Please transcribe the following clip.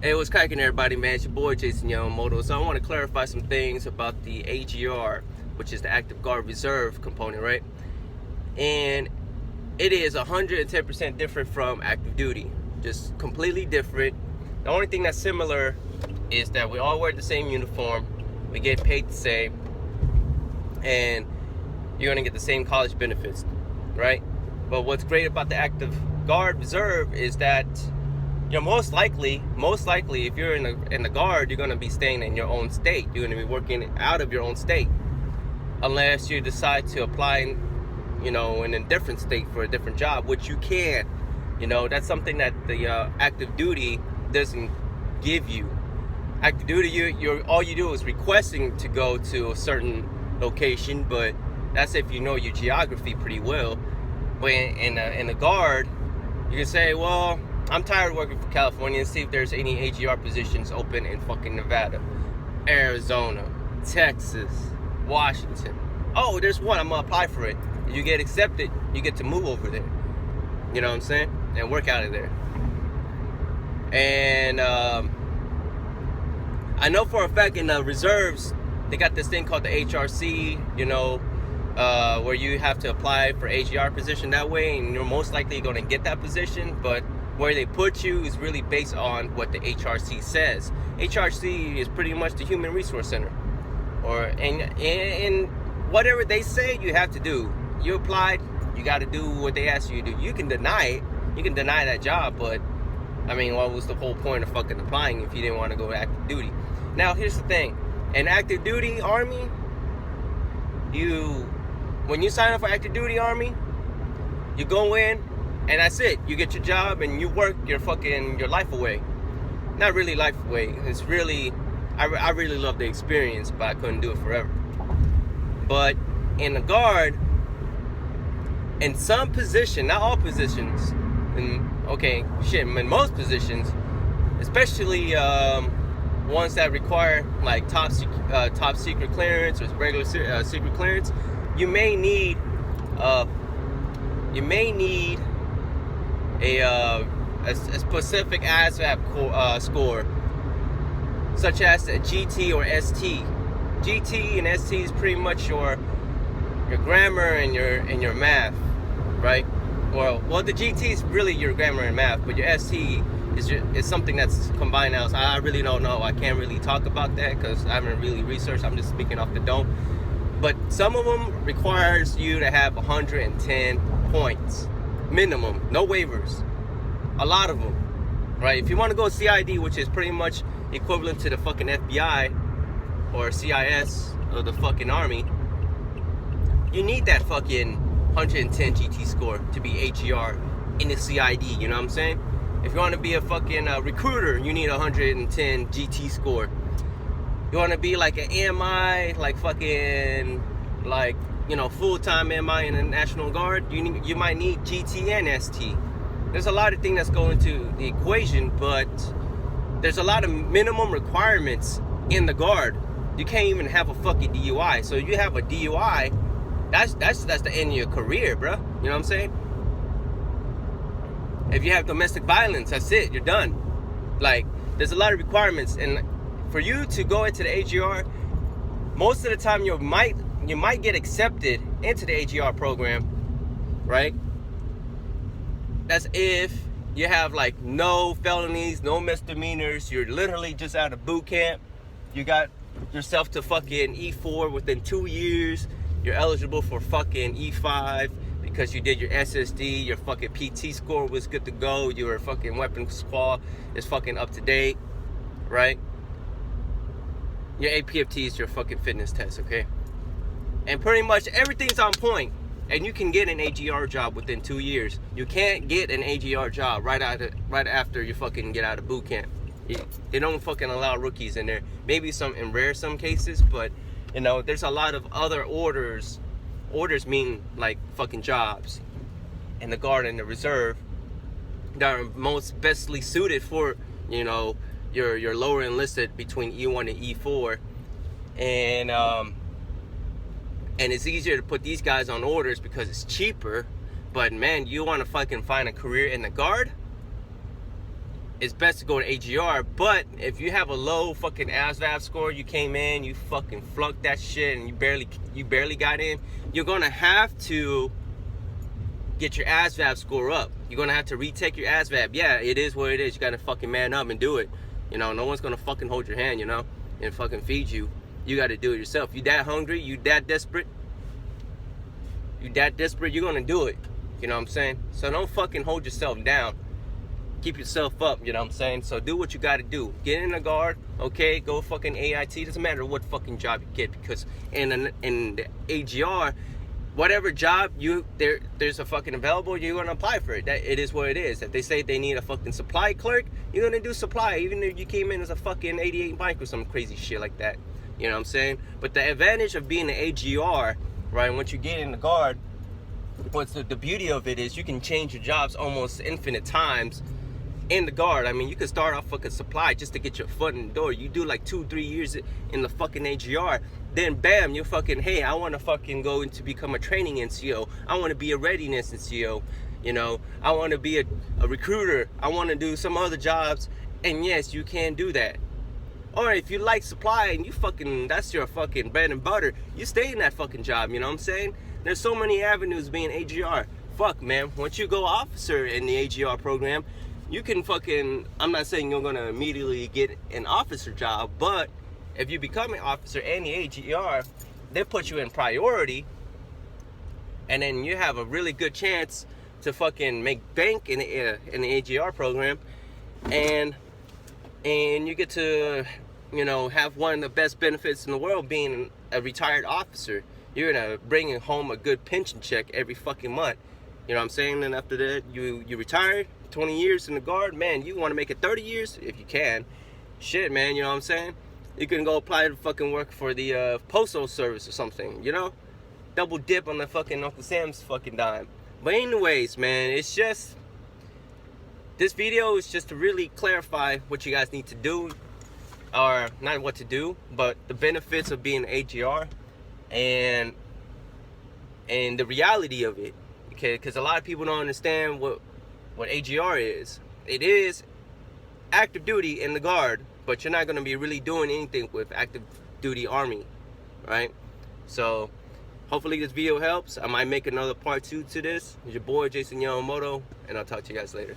Hey, what's cracking, everybody, man? It's your boy Jason Yamamoto. So I want to clarify some things about the AGR, which is the Active Guard Reserve component, right? And it is 110% different from active duty, just completely different. The only thing that's similar is that we all wear the same uniform, we get paid the same, and you're gonna get the same college benefits, right? But what's great about the Active Guard Reserve is that most likely, if you're in the guard, you're gonna be staying in your own state. You're gonna be working out of your own state, unless you decide to apply, in a different state for a different job, which you can. That's something that the active duty doesn't give you. Active duty, you're all you do is requesting to go to a certain location, but that's if you know your geography pretty well. But in the guard, you can say, well, I'm tired of working for California, and see if there's any AGR positions open in fucking Nevada, Arizona, Texas, Washington. Oh, there's one, I'm gonna apply for it. If you get accepted, you get to move over there. You know what I'm saying? And work out of there. And I know for a fact in the reserves, they got this thing called the HRC, where you have to apply for AGR position that way, and you're most likely going to get that position, but where they put you is really based on what the HRC says. HRC is pretty much the Human Resource Center, and whatever they say you have to do. You applied, you got to do what they ask you to do. You can deny it, you can deny that job, but I mean, what was the whole point of fucking applying if you didn't want to go to active duty? Now, here's the thing: in active duty Army, when you sign up for active duty Army, you go in, and that's it. You get your job and you work your life away. Not really life away. It's really, I really love the experience, but I couldn't do it forever. But in the guard, in some position, not all positions, in most positions, especially ones that require like top secret clearance or regular secret clearance, you may need a specific ASVAB score, such as a GT or ST. GT and ST is pretty much your grammar and your math, right? Well, the GT is really your grammar and math, but your ST is something that's combined now. So I really don't know. I can't really talk about that because I haven't really researched. I'm just speaking off the dome. But some of them requires you to have 110 points minimum, no waivers. A lot of them, right? If you want to go CID, which is pretty much equivalent to the fucking FBI or CIS or the fucking Army, you need that fucking 110 GT score to be AGR in the CID. You know what I'm saying? If you want to be a fucking recruiter, you need 110 GT score. You want to be like an MI, like fucking, like, full-time MI in the National Guard, you might need GT and ST. There's a lot of things that's going into the equation, but there's a lot of minimum requirements in the Guard. You can't even have a fucking DUI. So if you have a DUI, that's the end of your career, bro. You know what I'm saying? If you have domestic violence, that's it. You're done. Like, there's a lot of requirements, and for you to go into the AGR, most of the time you might get accepted into the AGR program, right? That's if you have like no felonies, no misdemeanors. You're literally just out of boot camp. You got yourself to fucking E4 within 2 years. You're eligible for fucking E5 because you did your SSD. Your fucking PT score was good to go. Your fucking weapons qual is fucking up to date, right? Your APFT is your fucking fitness test, okay? And pretty much everything's on point, and you can get an AGR job within 2 years. You can't get an AGR job right after you fucking get out of boot camp. They don't fucking allow rookies in there. Maybe in rare cases, but there's a lot of other orders. Orders mean like fucking jobs, and the Guard and the Reserve that are most bestly suited for your lower enlisted between E1 and E4, and it's easier to put these guys on orders because it's cheaper. But man, you want to fucking find a career in the Guard, it's best to go to AGR. But if you have a low fucking ASVAB score, you came in, you fucking flunked that shit, and you barely got in, you're gonna have to get your ASVAB score up. You're gonna have to retake your ASVAB. Yeah, it is what it is. You gotta fucking man up and do it. You know, no one's gonna fucking hold your hand, you know, and fucking feed you. You gotta do it yourself. You that hungry, you that desperate, you're gonna do it. You know what I'm saying? So don't fucking hold yourself down. Keep yourself up, you know what I'm saying? So do what you gotta do. Get in the guard, okay? Go fucking AIT. Doesn't matter what fucking job you get, because in the AGR, whatever job there's a fucking available, you're gonna apply for it. That it is what it is. If they say they need a fucking supply clerk, you're gonna do supply, even if you came in as a fucking 88 bike or some crazy shit like that. You know what I'm saying? But the advantage of being an AGR, right? Once you get in the guard, what's the beauty of it is you can change your jobs almost infinite times in the guard. I mean, you could start off fucking supply just to get your foot in the door. You do like 2-3 years in the fucking AGR, then bam, you're fucking, hey, I want to fucking go into become a training NCO. I want to be a readiness NCO. You know, I want to be a recruiter. I want to do some other jobs. And yes, you can do that. Or if you like supply and you fucking, that's your fucking bread and butter, you stay in that fucking job, you know what I'm saying? There's so many avenues being AGR. Fuck, man, once you go officer in the AGR program, you can fucking, I'm not saying you're gonna immediately get an officer job, but if you become an officer in the AGR, they put you in priority, and then you have a really good chance to fucking make bank in the AGR program, and you get to, you know, have one of the best benefits in the world, being a retired officer. You're gonna bring home a good pension check every fucking month. You know what I'm saying? And after that, you retire, 20 years in the guard, man, you wanna make it 30 years? If you can. Shit, man, you know what I'm saying? You can go apply to fucking work for the postal service or something, you know? Double dip on the fucking Uncle Sam's fucking dime. But anyways, man, it's just, this video is just to really clarify what you guys need to do, or not what to do, but the benefits of being AGR and the reality of it. Okay, because a lot of people don't understand what AGR is. It is active duty in the guard, but you're not going to be really doing anything with active duty army, right? So hopefully this video helps. I might make another part 2 to this. It's your boy Jason Yamamoto, and I'll talk to you guys later.